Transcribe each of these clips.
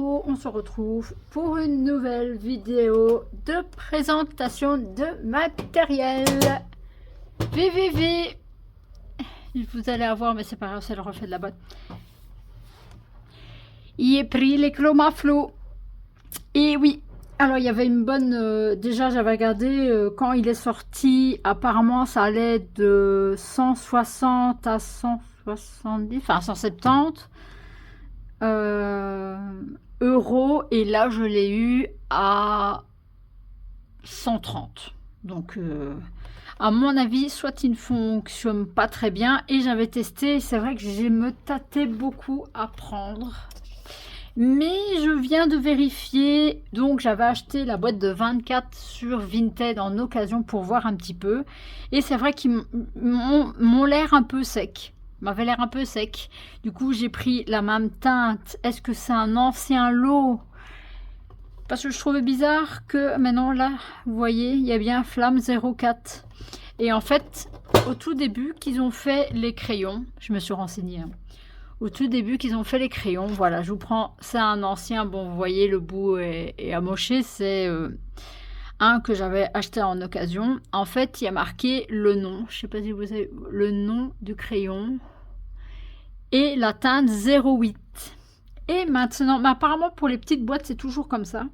Hello, on se retrouve pour une nouvelle vidéo de présentation de matériel. VVV. Vous allez avoir, mais c'est pas grave, c'est le reflet de la boîte. Il est pris les Chromaflo. Et oui, alors il y avait une bonne... déjà j'avais regardé quand il est sorti, apparemment ça allait de 160 à 170, enfin 170 euros, et là je l'ai eu à 130. Donc à mon avis, soit il ne fonctionne pas très bien, et j'avais testé, c'est vrai que j'ai me tâté beaucoup à prendre. Mais je viens de vérifier, donc j'avais acheté la boîte de 24 sur Vinted en occasion pour voir un petit peu. Et c'est vrai qu'ils m'ont l'air un peu sec, m'avait l'air un peu sec. Du coup j'ai pris la même teinte. Est-ce que c'est un ancien lot? Parce que je trouvais bizarre que maintenant là, vous voyez, il y a bien Flamme 04. Et en fait, au tout début qu'ils ont fait les crayons, je me suis renseignée, hein. Au tout début qu'ils ont fait les crayons, voilà, je vous prends, c'est un ancien, bon vous voyez le bout est amoché, c'est un que j'avais acheté en occasion. En fait il y a marqué le nom, je sais pas si vous savez, le nom du crayon et la teinte 08. Et maintenant, mais apparemment pour les petites boîtes c'est toujours comme ça.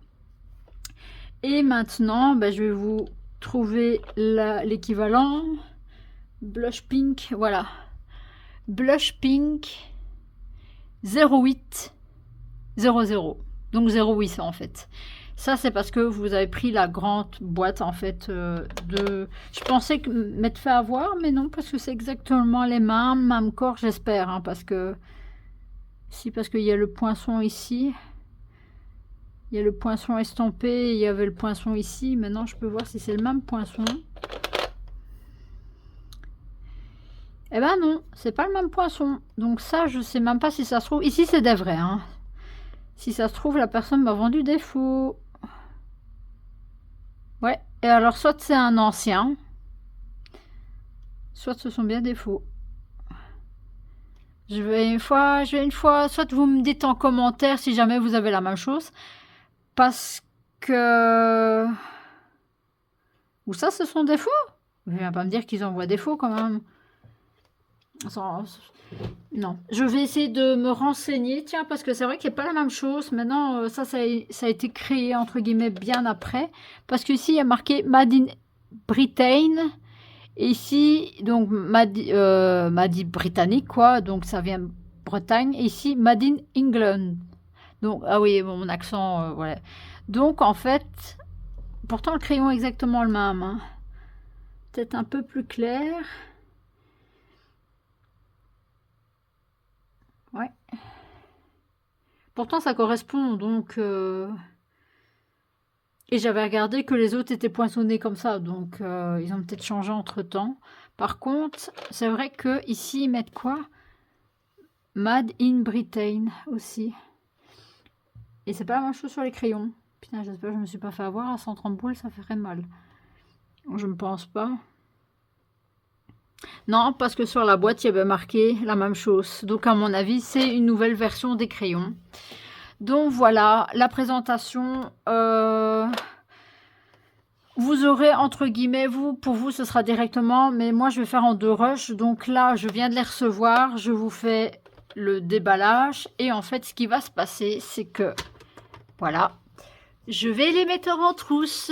Et maintenant ben, je vais vous trouver l'équivalent. Blush pink, voilà, blush pink 08 00, donc 0800 en fait. Ça c'est parce que vous avez pris la grande boîte en fait de... Je pensais que m'être fait avoir, mais non, parce que c'est exactement les mêmes corps, j'espère, hein, parce que si, parce qu'il y a le poinçon ici, il y a le poinçon estampé, il y avait le poinçon ici. Maintenant je peux voir si c'est le même poinçon. Eh ben non, c'est pas le même poinçon. Donc ça, je sais même pas si ça se trouve. Ici, c'est des vrais, hein. Si ça se trouve, la personne m'a vendu des faux. Ouais. Et alors, soit c'est un ancien, soit ce sont bien des faux. Je vais une fois. Soit vous me dites en commentaire si jamais vous avez la même chose, parce que... Ou ça, ce sont des faux. Vous viens pas me dire qu'ils envoient des faux quand même. Non, je vais essayer de me renseigner, tiens, parce que c'est vrai qu'il n'y a pas la même chose. Maintenant, ça a été créé, entre guillemets, bien après. Parce qu'ici, il y a marqué Made in Britain. Et ici, donc, Made britannique, quoi. Donc, ça vient de Bretagne. Et ici, Made in England. Donc, ah oui, bon, mon accent, voilà. Donc, en fait, pourtant, le crayon est exactement le même, hein. Peut-être un peu plus clair. Ouais. Pourtant, ça correspond, donc... Et j'avais regardé que les autres étaient poinçonnés comme ça, donc ils ont peut-être changé entre-temps. Par contre, c'est vrai que ici ils mettent quoi? Made in Britain aussi. Et c'est pas la même chose sur les crayons. Putain, j'espère que je me suis pas fait avoir à 130 boules, ça ferait mal. Je ne pense pas. Non, parce que sur la boîte, il y avait marqué la même chose. Donc, à mon avis, c'est une nouvelle version des crayons. Donc, voilà, la présentation. Vous aurez, entre guillemets, pour vous, ce sera directement. Mais moi, je vais faire en 2 rushs. Donc là, je viens de les recevoir. Je vous fais le déballage. Et en fait, ce qui va se passer, c'est que... Voilà. Je vais les mettre en trousse.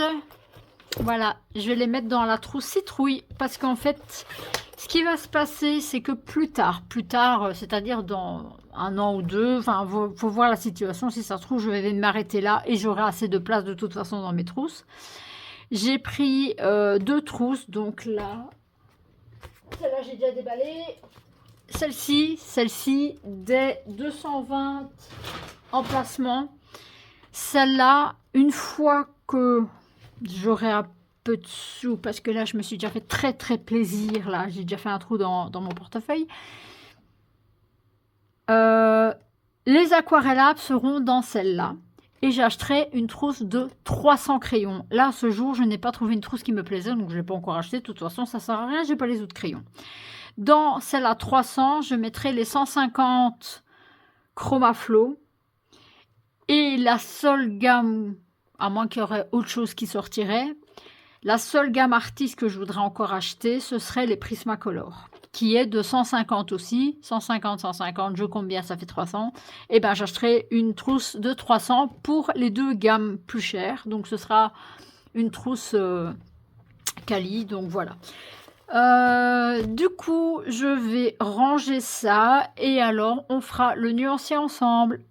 Voilà, je vais les mettre dans la trousse citrouille, parce qu'en fait, ce qui va se passer, c'est que plus tard, c'est-à-dire dans 1 an ou 2, enfin, faut voir la situation. Si ça se trouve, je vais m'arrêter là et j'aurai assez de place de toute façon dans mes trousses. J'ai pris 2 trousses, donc là, celle-là j'ai déjà déballé. Celle-ci, des 220 emplacements. Celle-là, une fois que j'aurai un peu de sous, parce que là je me suis déjà fait très plaisir, là j'ai déjà fait un trou dans mon portefeuille. Les aquarellables seront dans celle-là, et j'achèterai une trousse de 300 crayons. Là ce jour je n'ai pas trouvé une trousse qui me plaisait, donc je ne l'ai pas encore acheté. De toute façon ça sert à rien, j'ai pas les autres crayons. Dans celle à 300 je mettrai les 150 Chromaflo. Et la seule gamme, à moins qu'il y aurait autre chose qui sortirait, la seule gamme artiste que je voudrais encore acheter, ce serait les Prismacolor, qui est de 150 aussi, 150, 150, je compte bien, ça fait 300. Et ben j'achèterai une trousse de 300 pour les deux gammes plus chères. Donc ce sera une trousse Cali, donc voilà. Du coup, je vais ranger ça et alors on fera le nuancier ensemble.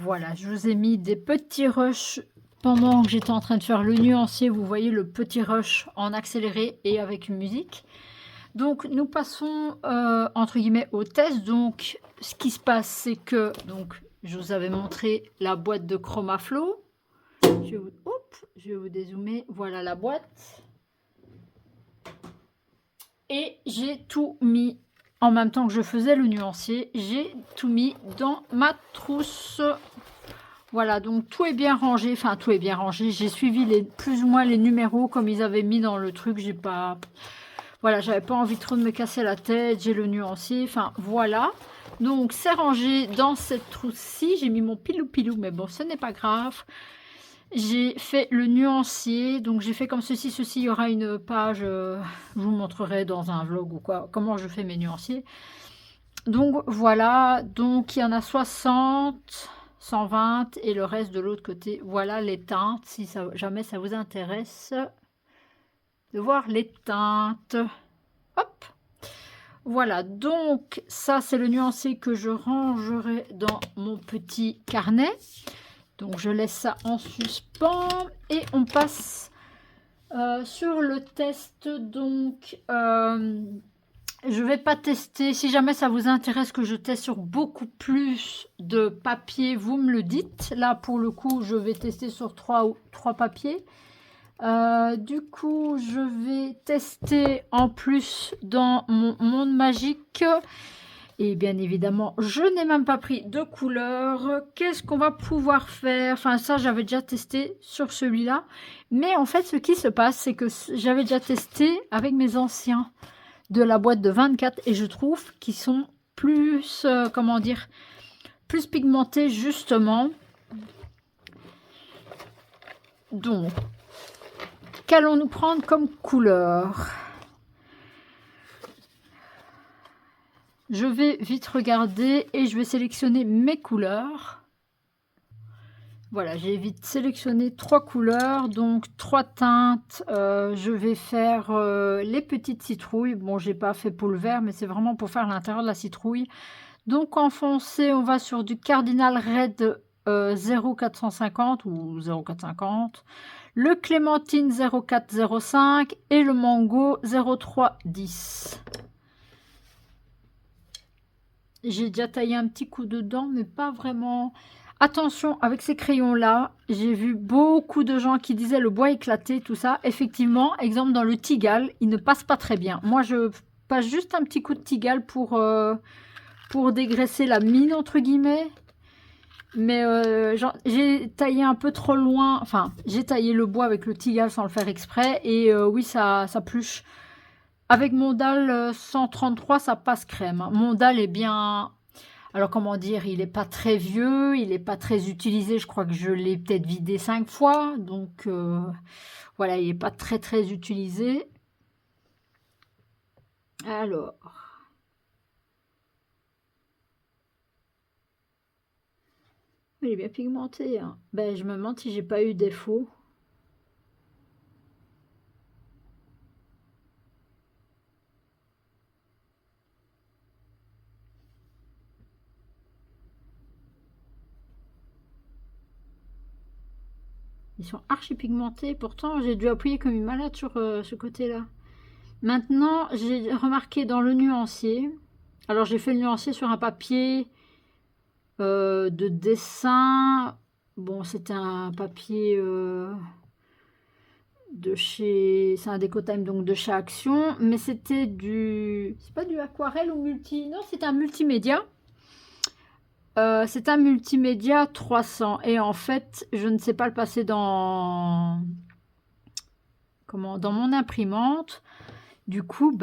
Voilà, je vous ai mis des petits rushs pendant que j'étais en train de faire le nuancier. Vous voyez le petit rush en accéléré et avec une musique. Donc nous passons entre guillemets au test. Donc ce qui se passe, c'est que donc je vous avais montré la boîte de Chromaflow. Je vais vous dézoomer. Voilà la boîte. Et j'ai tout mis en même temps que je faisais le nuancier. J'ai tout mis dans ma trousse. Voilà, donc tout est bien rangé. Enfin, tout est bien rangé. J'ai suivi plus ou moins les numéros comme ils avaient mis dans le truc. J'ai pas... Voilà, j'avais pas envie trop de me casser la tête. J'ai le nuancier. Enfin, voilà. Donc, c'est rangé dans cette trousse-ci. J'ai mis mon pilou-pilou, mais bon, ce n'est pas grave. J'ai fait le nuancier, donc j'ai fait comme ceci. Il y aura une page, je vous montrerai dans un vlog ou quoi, comment je fais mes nuanciers. Donc voilà, donc il y en a 60, 120 et le reste de l'autre côté. Voilà les teintes, si jamais ça vous intéresse de voir les teintes. Hop, voilà, donc ça c'est le nuancier que je rangerai dans mon petit carnet. Donc je laisse ça en suspens et on passe Sur le test, donc, je vais pas tester. Si jamais ça vous intéresse que je teste sur beaucoup plus de papiers, vous me le dites. Là, pour le coup, je vais tester sur trois papiers. Du coup, je vais tester en plus dans mon monde magique. Et bien évidemment, je n'ai même pas pris de couleur. Qu'est-ce qu'on va pouvoir faire? Enfin, ça, j'avais déjà testé sur celui-là. Mais en fait, ce qui se passe, c'est que j'avais déjà testé avec mes anciens de la boîte de 24 et je trouve qu'ils sont plus, comment dire, plus pigmentés justement. Donc, qu'allons-nous prendre comme couleur? Je vais vite regarder et je vais sélectionner mes couleurs. Voilà, j'ai vite sélectionné 3 couleurs, donc 3 teintes. Je vais faire les petites citrouilles. Bon, j'ai pas fait pour le vert, mais c'est vraiment pour faire l'intérieur de la citrouille. Donc en foncé, on va sur du Cardinal Red 0450 ou 0450. Le Clémentine 0405 et le Mango 0310. J'ai déjà taillé un petit coup dedans, mais pas vraiment. Attention, avec ces crayons-là, j'ai vu beaucoup de gens qui disaient le bois éclaté, tout ça. Effectivement, exemple dans le Tigal, il ne passe pas très bien. Moi, je passe juste un petit coup de Tigal pour dégraisser la mine, entre guillemets. Mais j'ai taillé un peu trop loin. Enfin, j'ai taillé le bois avec le Tigal sans le faire exprès. Et oui, ça pluche. Avec mon dalle 133, ça passe crème. Mon dalle est bien... Alors, comment dire, il n'est pas très vieux, il n'est pas très utilisé. Je crois que je l'ai peut-être vidé 5 fois. Donc, voilà, il n'est pas très, très utilisé. Alors... Il est bien pigmenté. Hein. Ben, je me demande si j'ai pas eu défaut. Ils sont archi pigmentés. Pourtant, j'ai dû appuyer comme une malade sur ce côté-là. Maintenant, j'ai remarqué dans le nuancier. Alors, j'ai fait le nuancier sur un papier de dessin. Bon, c'était un papier de chez... C'est un déco-time, donc de chez Action. Mais c'était du... C'est pas du aquarelle ou multi... Non, c'est un multimédia. C'est un multimédia 300 et en fait je ne sais pas le passer dans dans mon imprimante. Du coup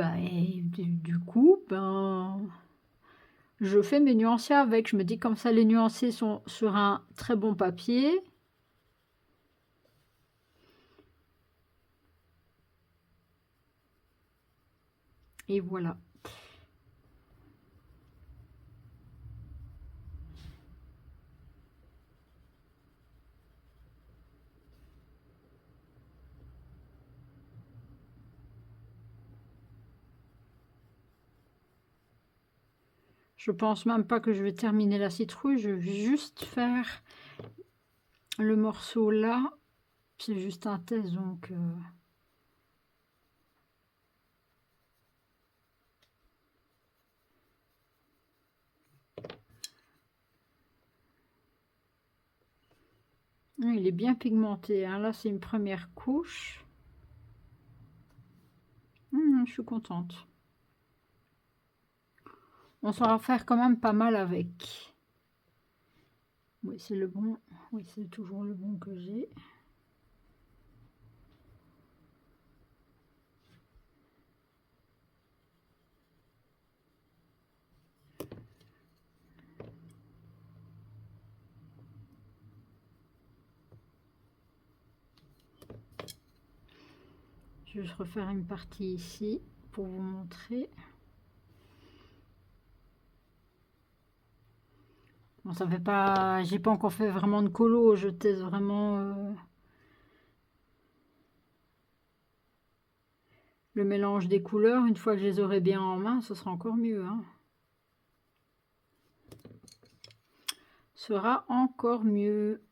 je fais mes nuanciers avec. Je me dis comme ça les nuanciers sont sur un très bon papier. Et voilà. Je pense même pas que je vais terminer la citrouille. Je vais juste faire le morceau là. C'est juste un test donc... Il est bien pigmenté. Hein. Là, c'est une première couche. Je suis contente. On saura faire quand même pas mal avec. Oui, c'est le bon. Oui, c'est toujours le bon que j'ai. Je vais juste refaire une partie ici pour vous montrer. Bon, ça fait pas... J'ai pas encore fait vraiment de colo. Je teste vraiment le mélange des couleurs. Une fois que je les aurai bien en main, ce sera encore mieux. Hein. Sera encore mieux.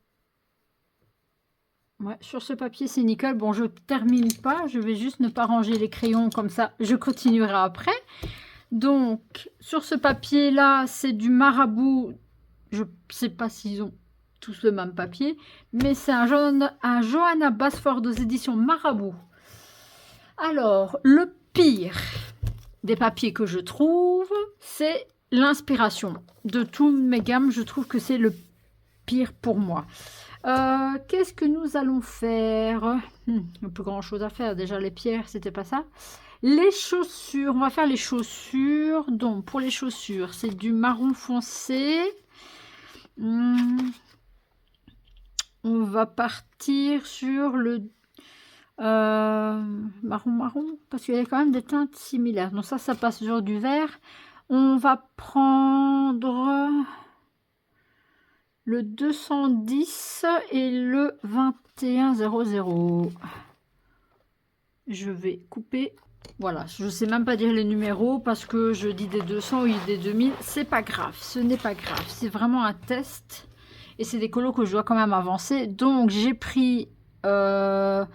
Ouais, sur ce papier, c'est nickel. Bon, je termine pas. Je vais juste ne pas ranger les crayons comme ça. Je continuerai après. Donc, sur ce papier-là, c'est du Marabout. Je ne sais pas s'ils ont tous le même papier. Mais c'est un Johanna Basford aux éditions Marabout. Alors, le pire des papiers que je trouve, c'est l'inspiration. De toutes mes gammes, je trouve que c'est le pire pour moi. Qu'est-ce que nous allons faire? Il n'y a plus grand chose à faire. Déjà, les pierres, c'était pas ça. Les chaussures, on va faire les chaussures. Donc, pour les chaussures, c'est du marron foncé. On va partir sur le marron, parce qu'il y a quand même des teintes similaires. Donc ça passe sur du vert. On va prendre le 210 et le 2100. Je vais couper. Voilà, je ne sais même pas dire les numéros parce que je dis des 200 ou des 2000. C'est pas grave, ce n'est pas grave. C'est vraiment un test. Et c'est des colos que je dois quand même avancer. Donc j'ai pris le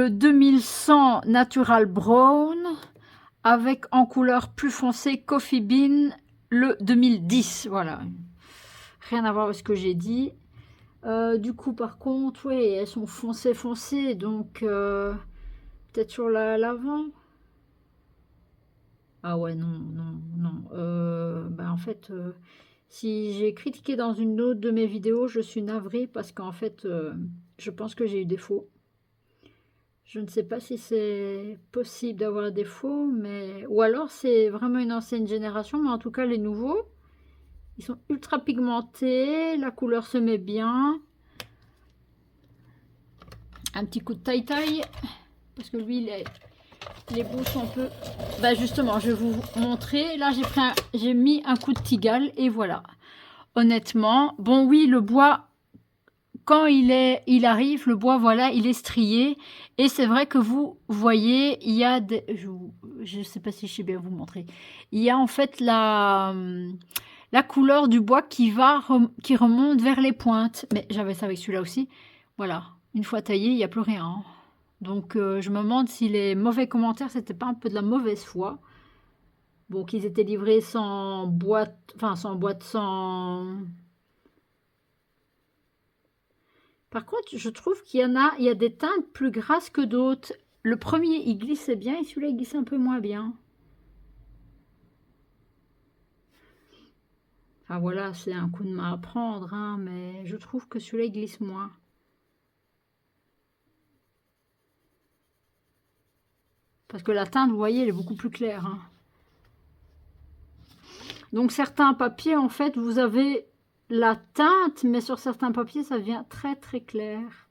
2100 Natural Brown avec en couleur plus foncée Coffee Bean le 2010. Voilà. Rien à voir avec ce que j'ai dit. Du coup, par contre, oui, elles sont foncées, donc peut-être sur l'avant. Ah ouais, non. En fait, si j'ai critiqué dans une autre de mes vidéos, je suis navrée parce qu'en fait, je pense que j'ai eu des faux. Je ne sais pas si c'est possible d'avoir des faux, mais ou alors c'est vraiment une ancienne génération, mais en tout cas, les nouveaux, ils sont ultra pigmentés, la couleur se met bien. Un petit coup de taille-taille, parce que lui, les bouts sont un peu... Bah justement, je vais vous montrer. Là, j'ai mis un coup de tigale, et voilà. Honnêtement, bon oui, le bois, quand il arrive, le bois, voilà, il est strié. Et c'est vrai que vous voyez, il y a des... Je ne sais pas si je sais bien vous montrer. Il y a en fait la couleur du bois qui remonte vers les pointes. Mais j'avais ça avec celui-là aussi. Voilà, une fois taillé, il n'y a plus rien. Hein. Donc je me demande si les mauvais commentaires, c'était pas un peu de la mauvaise foi. Bon, qu'ils étaient livrés sans boîte, sans... Par contre, je trouve qu'il y a des teintes plus grasses que d'autres. Le premier, il glissait bien et celui-là, il glisse un peu moins bien. Enfin voilà, c'est un coup de main à prendre, hein, mais je trouve que celui-là, il glisse moins. Parce que la teinte, vous voyez, elle est beaucoup plus claire. Hein. Donc certains papiers, en fait, vous avez la teinte, mais sur certains papiers, ça devient très très clair.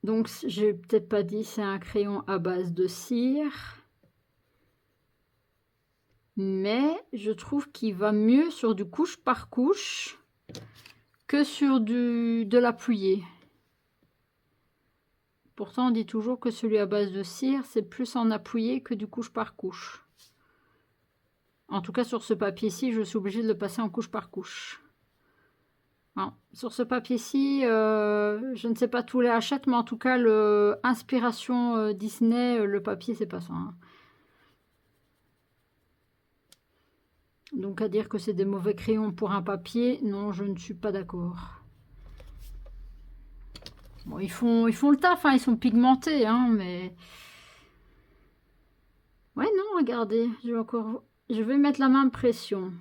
Donc, j'ai peut-être pas dit, c'est un crayon à base de cire. Mais je trouve qu'il va mieux sur du couche par couche que sur de l'appuyé. Pourtant, on dit toujours que celui à base de cire, c'est plus en appuyé que du couche par couche. En tout cas, sur ce papier-ci, je suis obligée de le passer en couche par couche. Non, sur ce papier-ci, je ne sais pas tous les achètes, mais en tout cas, le Inspiration Disney, le papier, c'est pas ça. Hein. Donc, à dire que c'est des mauvais crayons pour un papier, non, je ne suis pas d'accord. Bon, ils font le taf, hein, ils sont pigmentés, hein, mais... Ouais, non, regardez, je vais mettre la même pression.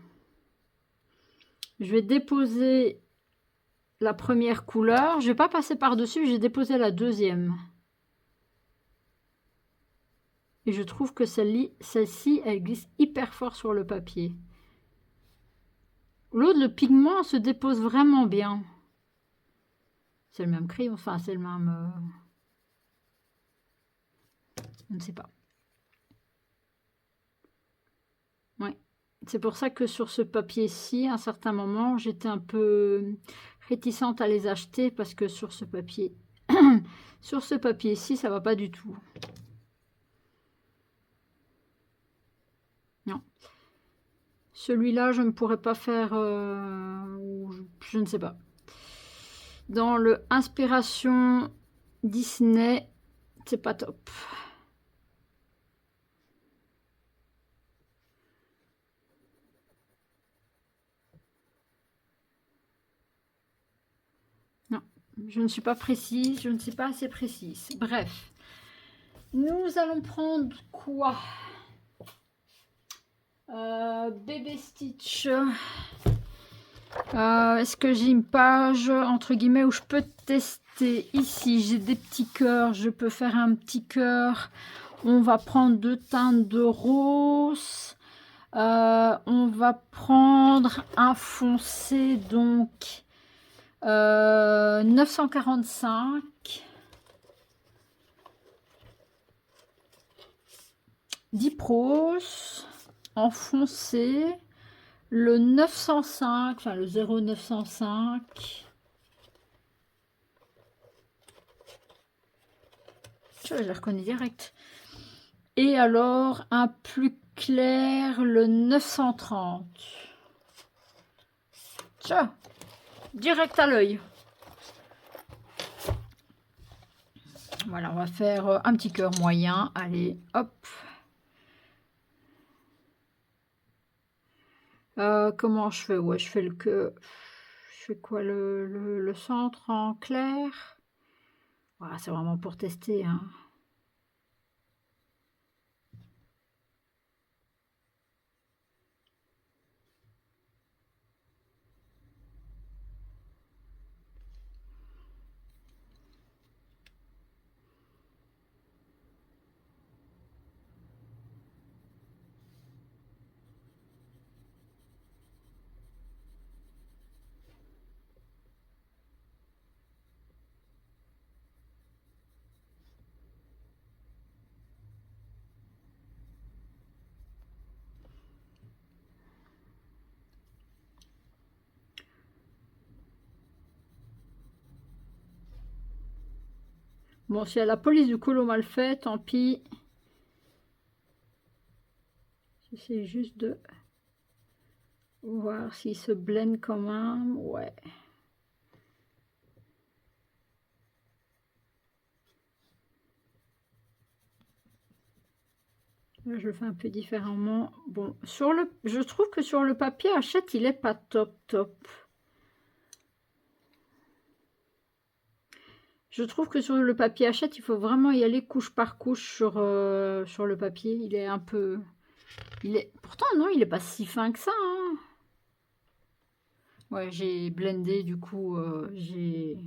Je vais déposer la première couleur. Je vais pas passer par-dessus, j'ai déposé la deuxième. Et je trouve que celle-ci, elle glisse hyper fort sur le papier. L'autre, le pigment se dépose vraiment bien. C'est le même crayon, enfin, c'est le même... Je ne sais pas. Ouais. C'est pour ça que sur ce papier-ci, à un certain moment, j'étais un peu réticente à les acheter parce que sur ce papier, sur ce papier-ci, ça va pas du tout. Non. Celui-là, je ne pourrais pas faire, je ne sais pas. Dans le inspiration Disney, c'est pas top. Non, je ne suis pas précise, je ne suis pas assez précise. Bref, nous allons prendre quoi? Bébé Stitch. Est-ce que j'ai une page entre guillemets où je peux tester? Ici j'ai des petits cœurs, je peux faire un petit cœur. On va prendre 2 teintes de rose. On va prendre un foncé, donc 945. Dipros en foncé. Le 905, enfin le 0905. Je les reconnais direct. Et alors, un plus clair, le 930. Tiens, direct à l'œil. Voilà, on va faire un petit cœur moyen. Allez, hop. Comment je fais? Ouais, je fais le que. Je fais quoi, le centre en clair? Voilà, c'est vraiment pour tester, hein. Bon, si la police du colo mal fait, tant pis. J'essaie juste de voir s'il se blende quand même. Ouais. Là, je le fais un peu différemment. Bon, je trouve que sur le papier Hachette, il est pas top. Je trouve que sur le papier Hachette, il faut vraiment y aller couche par couche sur le papier. Il est un peu... Pourtant, non, il est pas si fin que ça, hein. Ouais, j'ai blendé, du coup, j'ai...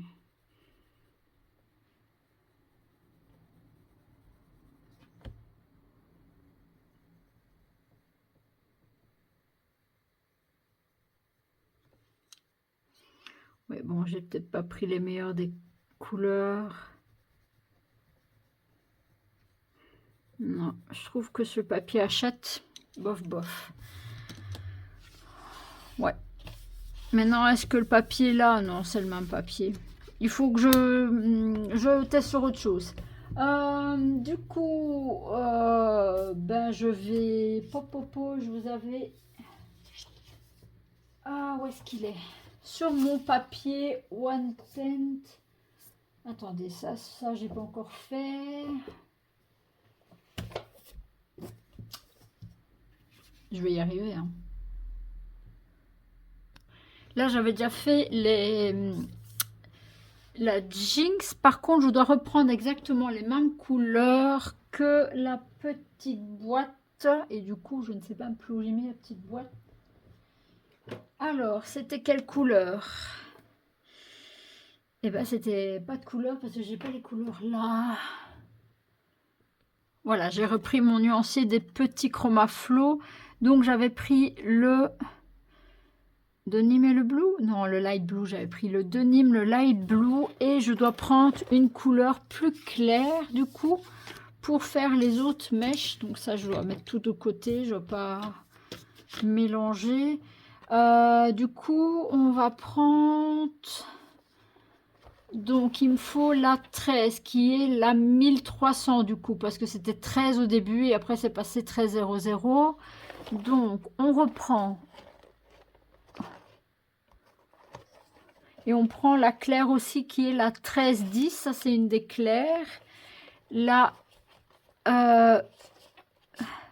Ouais, bon, j'ai peut-être pas pris les meilleures des couleurs. Non, je trouve que ce papier Hachette, bof. Ouais. Maintenant, est-ce que le papier là? Non, c'est le même papier. Il faut que je teste sur autre chose. Du coup, ben je vais... je vous avais... Ah, où est-ce qu'il est? Sur mon papier One Cent. Attendez, ça j'ai pas encore fait. Je vais y arriver, hein. Là, j'avais déjà fait la Jinx. Par contre, je dois reprendre exactement les mêmes couleurs que la petite boîte. Et du coup, je ne sais pas plus où j'ai mis la petite boîte. Alors, c'était quelle couleur? Eh ben, c'était pas de couleur parce que j'ai pas les couleurs là. Voilà, j'ai repris mon nuancier des petits chromas flow. Donc, j'avais pris le denim et le blue. Non, le light blue. J'avais pris le denim, le light blue. Et je dois prendre une couleur plus claire, du coup, pour faire les autres mèches. Donc, ça, je dois mettre tout de côté. Je ne dois pas mélanger. Du coup, on va prendre... Donc, il me faut la 13, qui est la 1300 du coup, parce que c'était 13 au début et après c'est passé 1300. Donc, on reprend. Et on prend la claire aussi, qui est la 1310. Ça, c'est une des claires. La...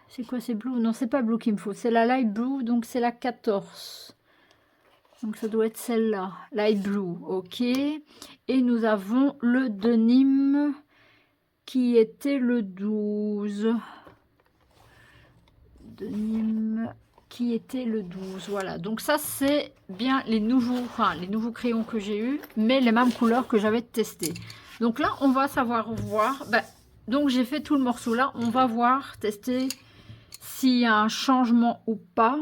c'est quoi, c'est blue? Non, c'est pas blue qu'il me faut. C'est la light blue, donc c'est la 14. Donc ça doit être celle-là, light blue, ok. Et nous avons le denim qui était le 12. Denim qui était le 12, voilà. Donc ça c'est bien les nouveaux crayons que j'ai eu, mais les mêmes couleurs que j'avais testé. Donc là on va savoir voir. Donc j'ai fait tout le morceau là, on va voir, tester s'il y a un changement ou pas.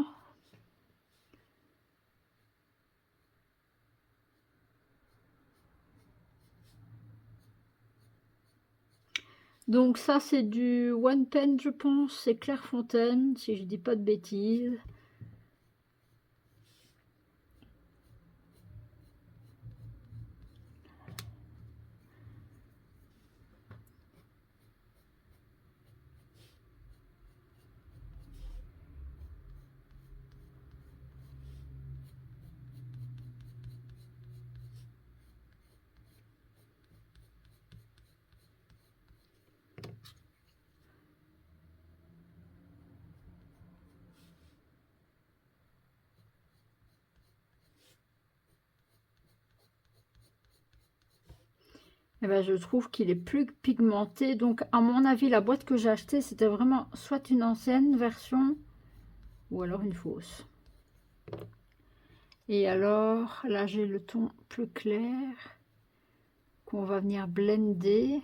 Donc ça c'est du One Pen, je pense, c'est Clairefontaine, si je dis pas de bêtises. Eh ben, je trouve qu'il est plus pigmenté. Donc, à mon avis, la boîte que j'ai achetée, c'était vraiment soit une ancienne version ou alors une fausse. Et alors, là, j'ai le ton plus clair qu'on va venir blender.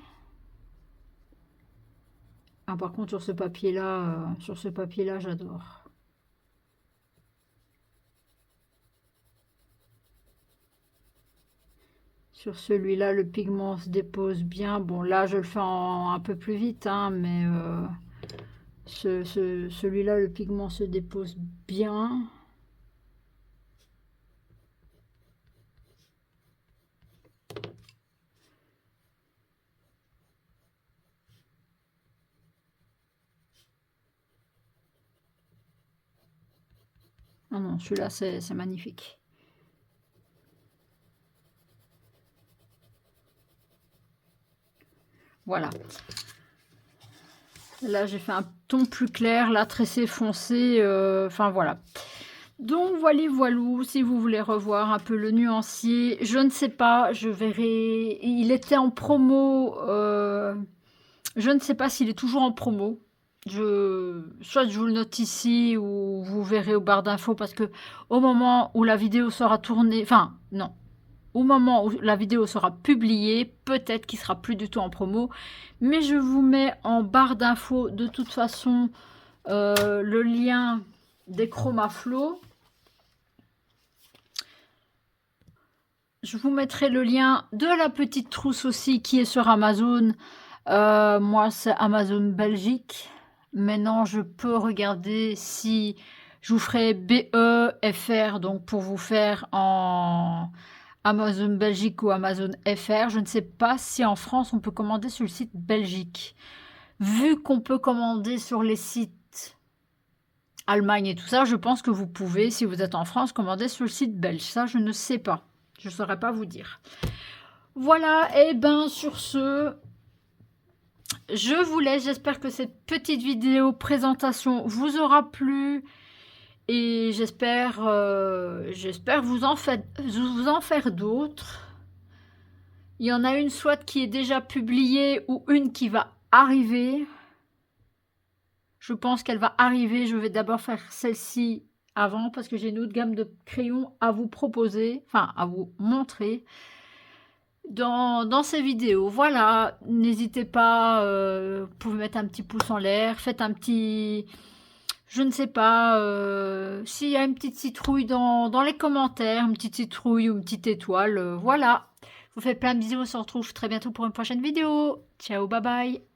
Ah, par contre, sur ce papier-là, j'adore. Sur celui-là, le pigment se dépose bien. Bon, là, je le fais un peu plus vite, hein, mais celui-là, le pigment se dépose bien. Ah non, celui-là, c'est magnifique. Voilà. Là, j'ai fait un ton plus clair, là, tressé foncé, enfin voilà. Donc, voilou, si vous voulez revoir un peu le nuancier, je ne sais pas, je verrai. Il était en promo, je ne sais pas s'il est toujours en promo. Soit je vous le note ici ou vous verrez au barre d'infos parce que au moment où la vidéo sera tournée, enfin non, au moment où la vidéo sera publiée, peut-être qu'il sera plus du tout en promo, mais je vous mets en barre d'infos de toute façon le lien des Chromaflow. Je vous mettrai le lien de la petite trousse aussi qui est sur Amazon. Moi, c'est Amazon Belgique. Maintenant, je peux regarder si je vous ferai BE-FR, donc pour vous faire en Amazon Belgique ou Amazon FR. Je ne sais pas si en France, on peut commander sur le site Belgique. Vu qu'on peut commander sur les sites Allemagne et tout ça, je pense que vous pouvez, si vous êtes en France, commander sur le site belge. Ça, je ne sais pas. Je ne saurais pas vous dire. Voilà, et ben sur ce, je vous laisse. J'espère que cette petite vidéo présentation vous aura plu. Et j'espère vous en faire d'autres. Il y en a une soit qui est déjà publiée ou une qui va arriver. Je pense qu'elle va arriver. Je vais d'abord faire celle-ci avant parce que j'ai une autre gamme de crayons à vous proposer, enfin à vous montrer dans ces vidéos. Voilà, n'hésitez pas, vous pouvez mettre un petit pouce en l'air, faites un petit, je ne sais pas, s'il y a une petite citrouille dans les commentaires, une petite citrouille ou une petite étoile, voilà. Je vous fais plein de bisous, on se retrouve très bientôt pour une prochaine vidéo. Ciao, bye bye.